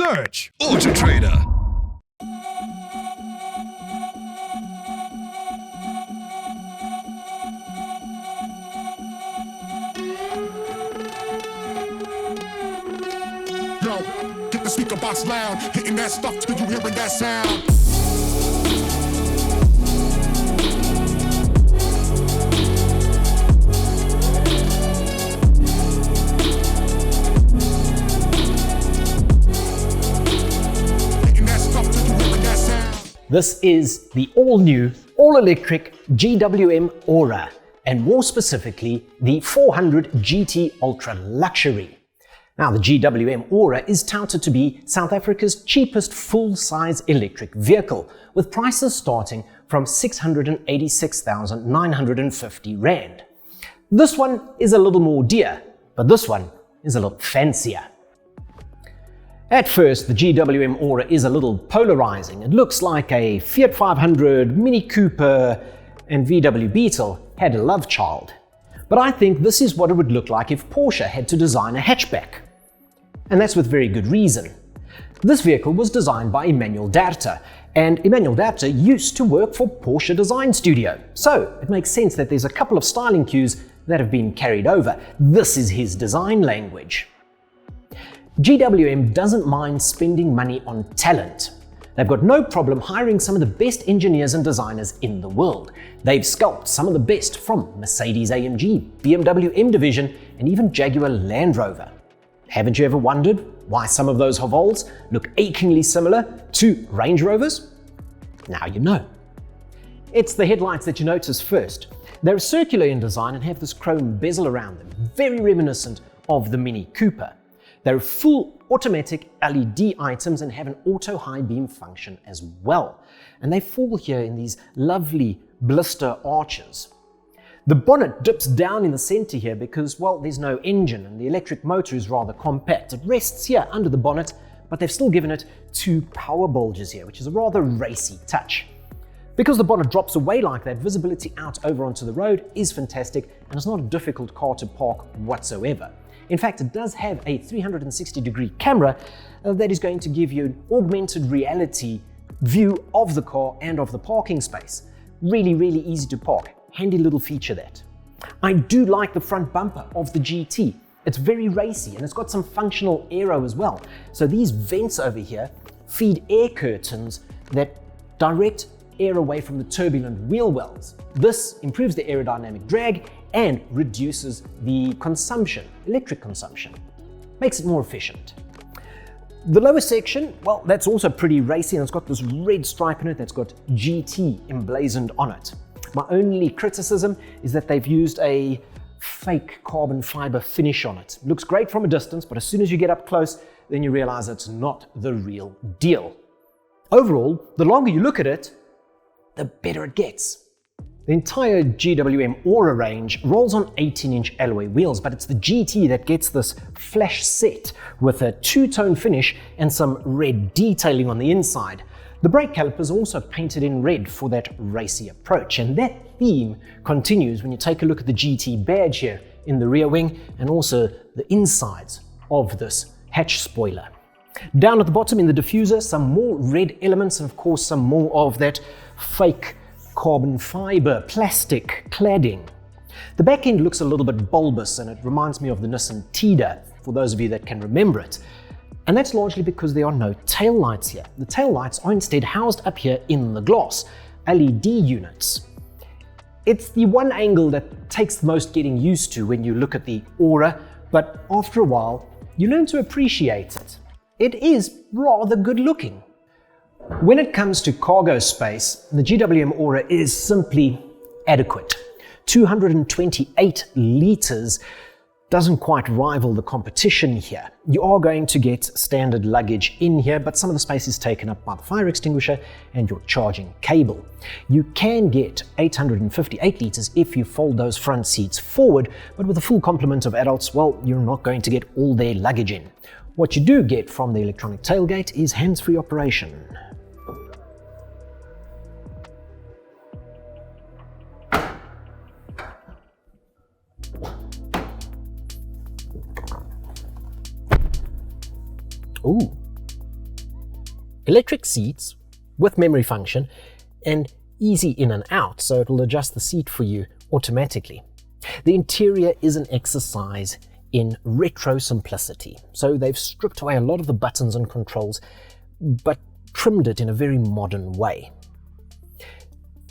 Search AutoTrader. Get the speaker box loud, hitting that stuff till you hearing that sound. This is the all-new, all-electric GWM ORA, and more specifically, the 400 GT Ultra Luxury. Now, the GWM ORA is touted to be South Africa's cheapest full-size electric vehicle, with prices starting from 686,950 Rand. This one is a little more dear, but this one is a little fancier. At first, the GWM ORA is a little polarizing. It looks like a Fiat 500, Mini Cooper, and VW Beetle had a love child. But I think this is what it would look like if Porsche had to design a hatchback. And that's with very good reason. This vehicle was designed by Emmanuel Darter, and Emmanuel Darter used to work for Porsche Design Studio. So it makes sense that there's a couple of styling cues that have been carried over. This is his design language. GWM doesn't mind spending money on talent. They've got no problem hiring some of the best engineers and designers in the world. They've scalped some of the best from Mercedes-AMG, BMW M Division, and even Jaguar Land Rover. Haven't you ever wondered why some of those Hovals look achingly similar to Range Rovers? Now you know. It's the headlights that you notice first. They're circular in design and have this chrome bezel around them, very reminiscent of the Mini Cooper. They're full automatic LED items and have an auto high beam function as well. And they fall here in these lovely blister arches. The bonnet dips down in the center here because, well, there's no engine and the electric motor is rather compact. It rests here under the bonnet, but they've still given it two power bulges here, which is a rather racy touch. Because the bonnet drops away like that, visibility out over onto the road is fantastic and it's not a difficult car to park whatsoever. In fact, it does have a 360-degree camera that is going to give you an augmented reality view of the car and of the parking space. Really, really easy to park. Handy little feature that. I do like the front bumper of the GT. It's very racy and it's got some functional aero as well. So these vents over here feed air curtains that direct air away from the turbulent wheel wells. This improves the aerodynamic drag and reduces the consumption, electric consumption. Makes it more efficient. The lower section, well, that's also pretty racy and it's got this red stripe in it that's got GT emblazoned on it. My only criticism is that they've used a fake carbon fiber finish on it. Looks great from a distance, but as soon as you get up close, then you realize it's not the real deal. Overall, the longer you look at it, the better it gets. The entire GWM ORA range rolls on 18-inch alloy wheels, but it's the GT that gets this flash set with a two-tone finish and some red detailing on the inside. The brake calipers are also painted in red for that racy approach, and that theme continues when you take a look at the GT badge here in the rear wing and also the insides of this hatch spoiler. Down at the bottom in the diffuser, some more red elements and of course some more of that fake carbon fiber plastic cladding. The back end looks a little bit bulbous and it reminds me of the Nissan Tida, for those of you that can remember it. And that's largely because there are no tail lights here. The tail lights are instead housed up here in the glass, LED units. It's the one angle that takes the most getting used to when you look at the ORA, but after a while, you learn to appreciate it. It is rather good looking. When it comes to cargo space, the GWM ORA is simply adequate. 228 liters doesn't quite rival the competition here. You are going to get standard luggage in here, but some of the space is taken up by the fire extinguisher and your charging cable. You can get 858 liters if you fold those front seats forward, but with a full complement of adults, well, you're not going to get all their luggage in. What you do get from the electronic tailgate is hands-free operation. Ooh, Electric seats with memory function and easy in and out, so it'll adjust the seat for you automatically. The interior is an exercise in retro simplicity, so they've stripped away a lot of the buttons and controls, but trimmed it in a very modern way.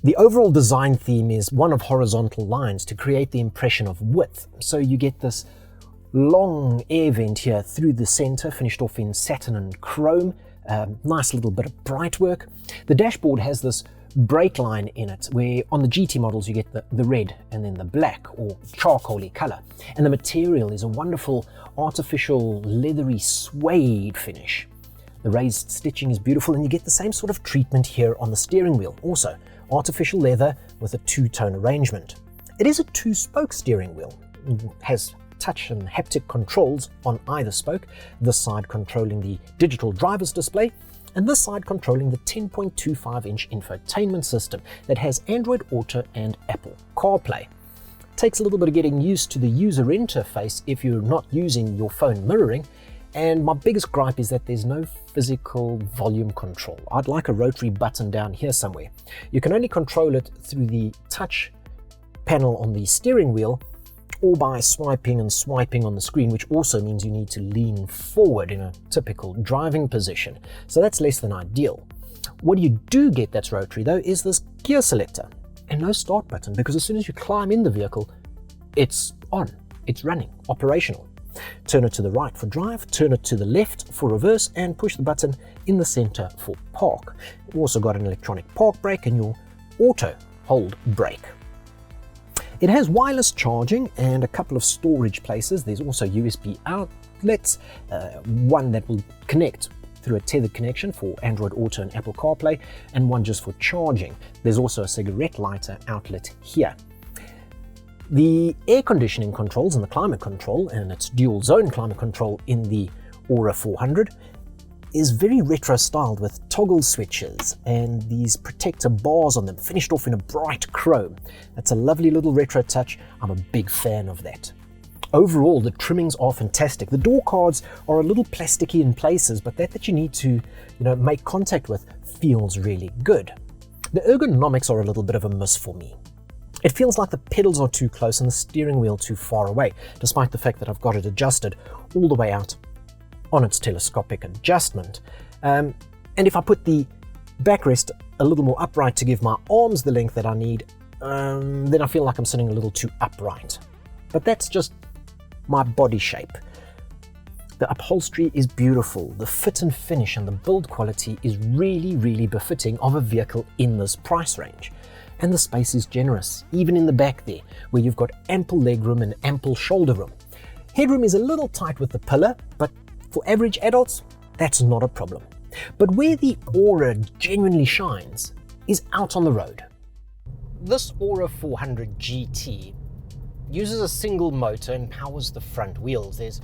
The overall design theme is one of horizontal lines to create the impression of width, so you get this long air vent here through the center, finished off in satin and chrome. Nice little bit of bright work. The dashboard has this brake line in it, where on the GT models you get the red and then the black or charcoaly color. And the material is a wonderful artificial leathery suede finish. The raised stitching is beautiful, and you get the same sort of treatment here on the steering wheel. Also, artificial leather with a two-tone arrangement. It is a two-spoke steering wheel. It has touch and haptic controls on either spoke, this side controlling the digital driver's display, and this side controlling the 10.25-inch infotainment system that has Android Auto and Apple CarPlay. Takes a little bit of getting used to the user interface if you're not using your phone mirroring, and my biggest gripe is that there's no physical volume control. I'd like a rotary button down here somewhere. You can only control it through the touch panel on the steering wheel, or by swiping and swiping on the screen, which also means you need to lean forward in a typical driving position. So that's less than ideal. What you do get that's rotary though is this gear selector and no start button, because as soon as you climb in the vehicle, it's on, it's running, operational. Turn it to the right for drive, turn it to the left for reverse, and push the button in the center for park. You've also got an electronic park brake and your auto hold brake. It has wireless charging and a couple of storage places. There's also USB outlets, one that will connect through a tethered connection for Android Auto and Apple CarPlay, and one just for charging. There's also a cigarette lighter outlet here. The air conditioning controls and the climate control, and its dual zone climate control in the ORA 400, is very retro styled with toggle switches and these protector bars on them, finished off in a bright chrome. That's a lovely little retro touch. I'm a big fan of that. Overall, the trimmings are fantastic. The door cards are a little plasticky in places, but that you need to, make contact with feels really good. The ergonomics are a little bit of a miss for me. It feels like the pedals are too close and the steering wheel too far away, despite the fact that I've got it adjusted all the way out on its telescopic adjustment. And if I put the backrest a little more upright to give my arms the length that I need, then I feel like I'm sitting a little too upright. But that's just my body shape. The upholstery is beautiful. The fit and finish and the build quality is really, really befitting of a vehicle in this price range. And the space is generous, even in the back there, where you've got ample legroom and ample shoulder room. Headroom is a little tight with the pillar, but for average adults, that's not a problem. But where the ORA genuinely shines is out on the road. This ORA 400 GT uses a single motor and powers the front wheels. There's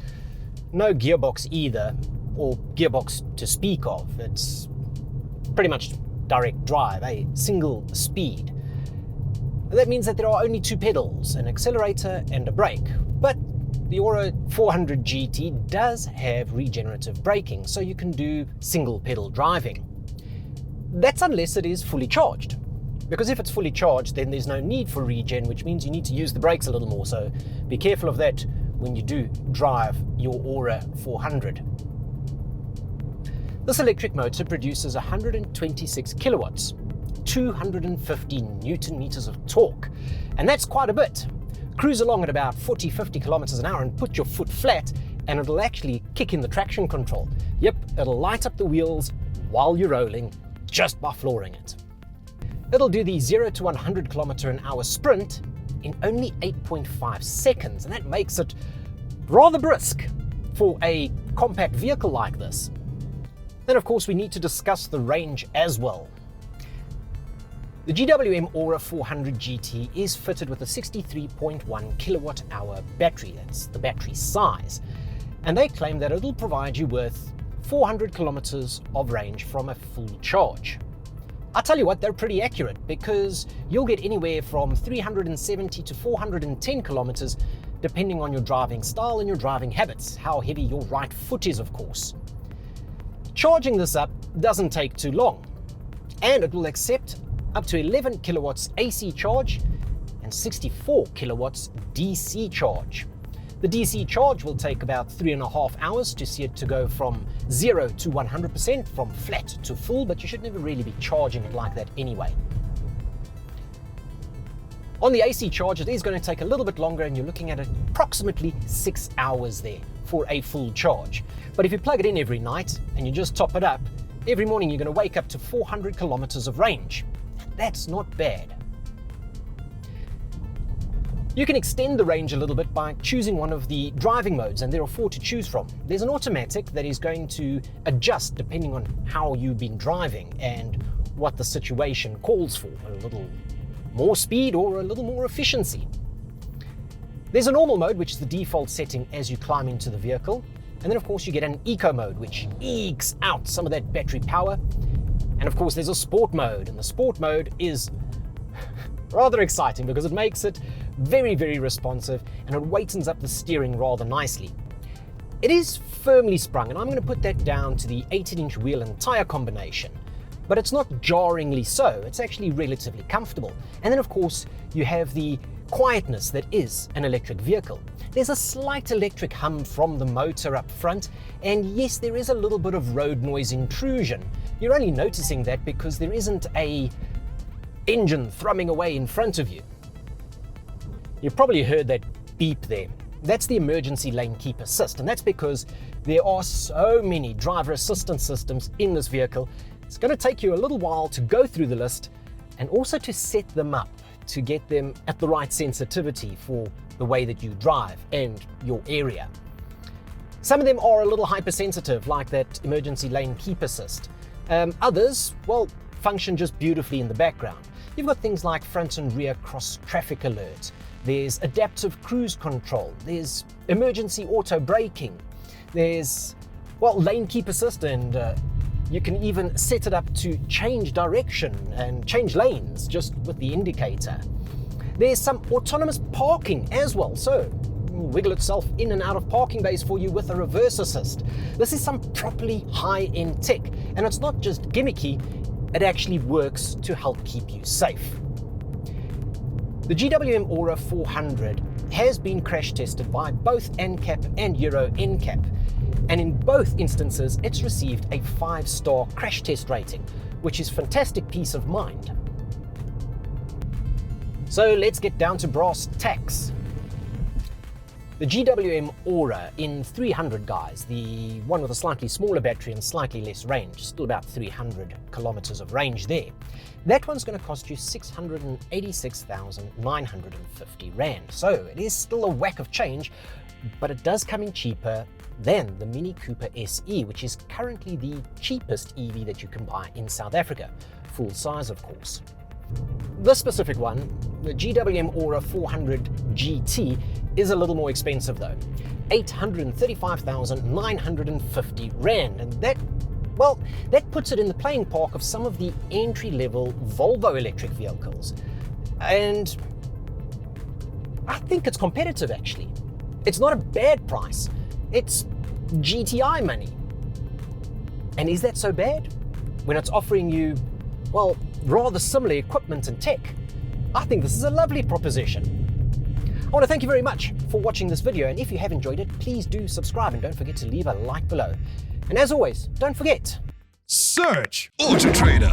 no gearbox either, or gearbox to speak of. It's pretty much direct drive, a single speed. That means that there are only two pedals, an accelerator and a brake. But the ORA 400 GT does have regenerative braking, so you can do single pedal driving. That's unless it is fully charged. Because if it's fully charged, then there's no need for regen, which means you need to use the brakes a little more, so be careful of that when you do drive your ORA 400. This electric motor produces 126 kilowatts, 250 newton meters of torque, and that's quite a bit. Cruise along at about 40-50 kilometers an hour and put your foot flat, and it'll actually kick in the traction control. Yep, it'll light up the wheels while you're rolling just by flooring it. It'll do the 0 to 100 kilometer an hour sprint in only 8.5 seconds, and that makes it rather brisk for a compact vehicle like this. Then of course we need to discuss the range as well. The GWM ORA 400 GT is fitted with a 63.1 kilowatt hour battery. That's the battery size. And they claim that it'll provide you with 400 kilometers of range from a full charge. I tell you what, they're pretty accurate, because you'll get anywhere from 370 to 410 kilometers depending on your driving style and your driving habits, how heavy your right foot is of course. Charging this up doesn't take too long, and it will accept up to 11 kilowatts AC charge and 64 kilowatts DC charge. The DC charge will take about 3.5 hours to see it to go from 0 to 100%, from flat to full, but you should never really be charging it like that anyway. On the AC charge, it is going to take a little bit longer, and you're looking at approximately 6 hours there for a full charge. But if you plug it in every night and you just top it up, every morning you're going to wake up to 400 kilometers of range. That's not bad. You can extend the range a little bit by choosing one of the driving modes, and there are 4 to choose from. There's an automatic that is going to adjust depending on how you've been driving and what the situation calls for, a little more speed or a little more efficiency. There's a normal mode, which is the default setting as you climb into the vehicle. And then of course you get an eco mode, which ekes out some of that battery power. And of course there's a sport mode, and the sport mode is rather exciting because it makes it very, very responsive, and it weightens up the steering rather nicely. It is firmly sprung, and I'm going to put that down to the 18-inch wheel and tire combination. But it's not jarringly so, it's actually relatively comfortable. And then of course you have the quietness that is an electric vehicle. There's a slight electric hum from the motor up front, and yes, there is a little bit of road noise intrusion. You're only noticing that because there isn't a engine thrumming away in front of you. You've probably heard that beep there. That's the emergency lane keep assist, and that's because there are so many driver assistance systems in this vehicle. It's going to take you a little while to go through the list and also to set them up to get them at the right sensitivity for the way that you drive and your area. Some of them are a little hypersensitive, like that emergency lane keep assist. Others, well, function just beautifully in the background. You've got things like front and rear cross traffic alerts. There's adaptive cruise control. There's emergency auto braking. There's, well, lane keep assist, and you can even set it up to change direction and change lanes just with the indicator. There's some autonomous parking as well, so it will wiggle itself in and out of parking bays for you with a reverse assist. This is some properly high-end tech, and it's not just gimmicky, it actually works to help keep you safe. The GWM ORA 400 has been crash tested by both ANCAP and Euro NCAP, and in both instances it's received a 5-star crash test rating, which is fantastic peace of mind. So let's get down to brass tacks. The GWM ORA in 300, guys, the one with a slightly smaller battery and slightly less range, still about 300 kilometers of range there. That one's going to cost you 686,950 Rand. So it is still a whack of change, but it does come in cheaper than the Mini Cooper SE, which is currently the cheapest EV that you can buy in South Africa, full size of course. This specific one, the GWM ORA 400 GT, is a little more expensive though, 835,950 Rand, and that puts it in the playing park of some of the entry-level Volvo electric vehicles. And I think it's competitive actually. It's not a bad price. It's GTI money. And is that so bad? When it's offering you, well, rather similar equipment and tech. I think this is a lovely proposition. I want to thank you very much for watching this video, and if you have enjoyed it, please do subscribe and don't forget to leave a like below. And as always, don't forget, Search AutoTrader.